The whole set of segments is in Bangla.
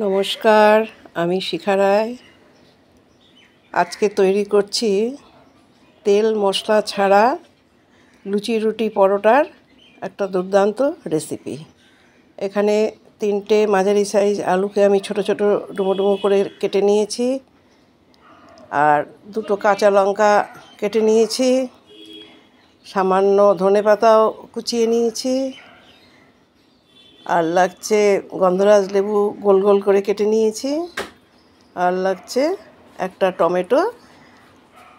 নমস্কার, আমি শিখা রায়। আজকে তৈরি করছি তেল মশলা ছাড়া লুচি রুটি পরোটার একটা দুর্দান্ত রেসিপি। এখানে 3টে মাঝারি সাইজ আলুকে আমি ছোট ছোট ডুমো ডুমো করে কেটে নিয়েছি, আর 2টো কাঁচা লঙ্কা কেটে নিয়েছি, সামান্য ধনেপাতাও কুচিয়ে নিয়েছি, আর লাগছে গন্ধরাজ লেবু গোল গোল করে কেটে নিয়েছি, আর লাগছে একটা টমেটো,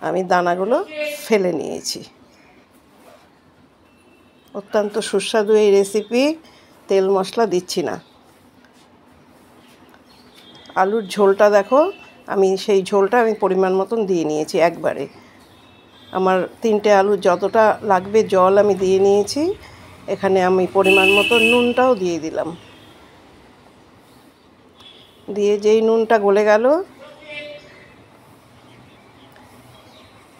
আমি দানাগুলো ফেলে নিয়েছি। অত্যন্ত সুস্বাদু এই রেসিপি, তেল মশলা দিচ্ছি না। আলুর ঝোলটা দেখো, আমি সেই ঝোলটা পরিমাণ মতন দিয়ে নিয়েছি একবারে। আমার 3টে আলুর যতটা লাগবে জল আমি দিয়ে নিয়েছি। এখানে আমি পরিমাণ মতো নুনটাও দিয়ে দিলাম। দিয়ে যেই নুনটা গলে গেল,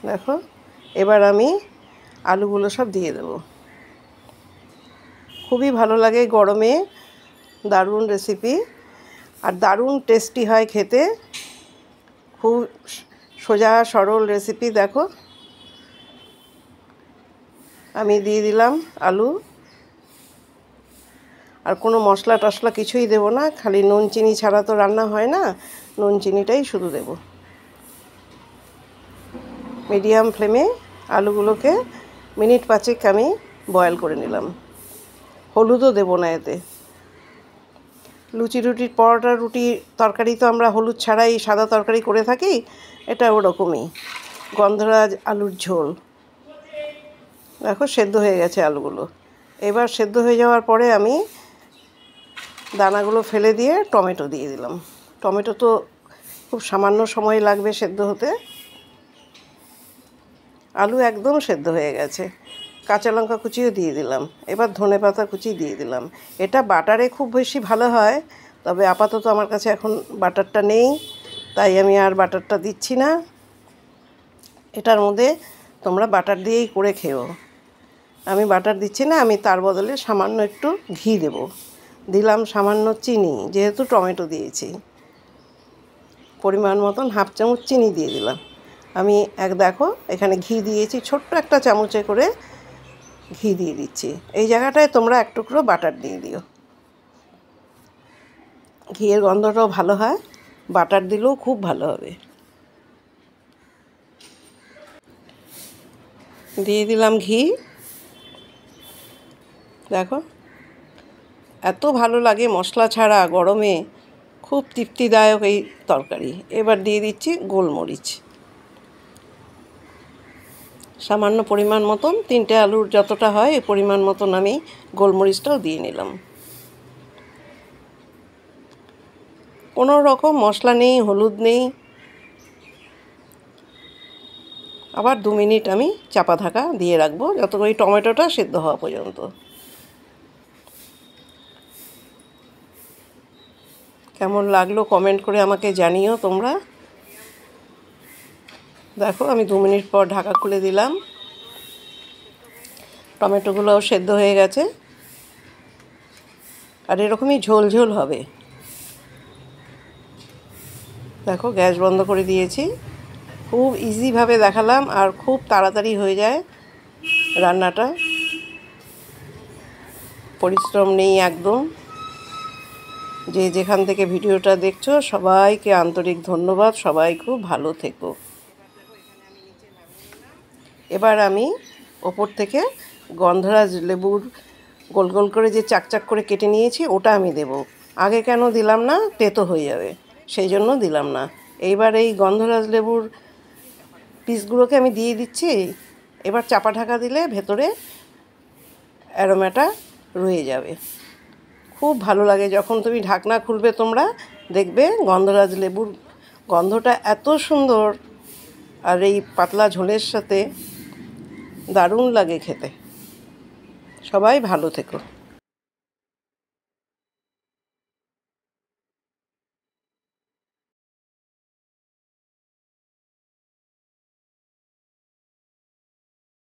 দেখো এবার আমি আলুগুলো সব দিয়ে দেব। খুবই ভালো লাগে গরমে, দারুণ রেসিপি আর দারুণ টেস্টি হয় খেতে। খুব সোজা সরল রেসিপি। দেখো আমি দিয়ে দিলাম আলু, আর কোনো মশলা টশলা কিছুই দেব না, খালি নুন চিনি ছাড়া তো রান্না হয় না, নুন চিনিটাই শুধু দেব। মিডিয়াম ফ্লেমে আলুগুলোকে মিনিট 5 আমি বয়েল করে নিলাম। হলুদও দেব না এতে। লুচি রুটির পরোটা রুটি তরকারি তো আমরা হলুদ ছাড়াই সাদা তরকারি করে থাকি, এটা ওরকমই গন্ধরাজ আলুর ঝোল। দেখো সেদ্ধ হয়ে গেছে আলুগুলো। এবার সেদ্ধ হয়ে যাওয়ার পরে আমি দানাগুলো ফেলে দিয়ে টমেটো দিয়ে দিলাম। টমেটো তো খুব সামান্য সময় লাগবে সেদ্ধ হতে। আলু একদম সেদ্ধ হয়ে গেছে। কাঁচা লঙ্কা কুচিও দিয়ে দিলাম। এবার ধনেপাতা কুচি দিয়ে দিলাম। এটা বাটারে খুব বেশি ভালো হয়, তবে আপাতত আমার কাছে এখন বাটারটা নেই, তাই আমি আর বাটারটা দিচ্ছি না। এটার মধ্যে তোমরা বাটার দিয়েই করে খেও। আমি বাটার দিচ্ছি না, আমি তার বদলে সামান্য একটু ঘি দেব। দিলাম সামান্য চিনি, যেহেতু টমেটো দিয়েছি। পরিমাণ মতন হাফ চামচ চিনি দিয়ে দিলাম। আমি দেখো এখানে ঘি দিয়েছি, ছোট্ট একটা চামচে করে ঘি দিয়ে দিচ্ছি। এই জায়গাটায় তোমরা এক টুকরো বাটার দিয়ে দিও, ঘিয়ের গন্ধটাও ভালো হয়, বাটার দিলেও খুব ভালো হবে। দিয়ে দিলাম ঘি। দেখো এত ভালো লাগে মশলা ছাড়া গরমে, খুব তৃপ্তিদায়ক এই তরকারি। এবার দিয়ে দিচ্ছি গোলমরিচ, সামান্য পরিমাণ মতন, 3টে আলুর যতটা হয় এই পরিমাণ মতন আমি গোলমরিচটাও দিয়ে নিলাম। কোনো রকম মশলা নেই, হলুদ নেই। আবার 2 মিনিট আমি চাপা ঢাকা দিয়ে রাখবো, যতক্ষণ এই টমেটোটা সেদ্ধ হওয়া পর্যন্ত। কেমন লাগলো কমেন্ট করে আমাকে জানিও তোমরা। দেখো আমি 2 মিনিট পর ঢাকা খুলে দিলাম। টমেটোগুলোও সেদ্ধ হয়ে গেছে, আর এরকমই ঝোল ঝোল হবে। দেখো গ্যাস বন্ধ করে দিয়েছি। খুব ইজিভাবে দেখালাম, আর খুব তাড়াতাড়ি হয়ে যায় রান্নাটা, পরিশ্রম নেই একদম। যে যেখান থেকে ভিডিওটা দেখছো সবাইকে আন্তরিক ধন্যবাদ। সবাই খুব ভালো থেকো। এবার আমি ওপর থেকে গন্ধরাজ লেবুর গোল গোল করে যে চাকচাক করে কেটে নিয়েছি ওটা আমি দেব। আগে কেন দিলাম না, তেতো হয়ে যাবে, সেই জন্য দিলাম না। এইবার এই গন্ধরাজ লেবুর পিসগুলোকে আমি দিয়ে দিচ্ছি। এবার চাপা ঢাকা দিলে ভেতরে অ্যারোমাটা রয়ে যাবে। খুব ভালো লাগে যখন তুমি ঢাকনা খুলবে, তোমরা দেখবে গন্ধরাজ লেবুর গন্ধটা এত সুন্দর, আর এই পাতলা ঝোলের সাথে দারুণ লাগে খেতে। সবাই ভালো থেকো।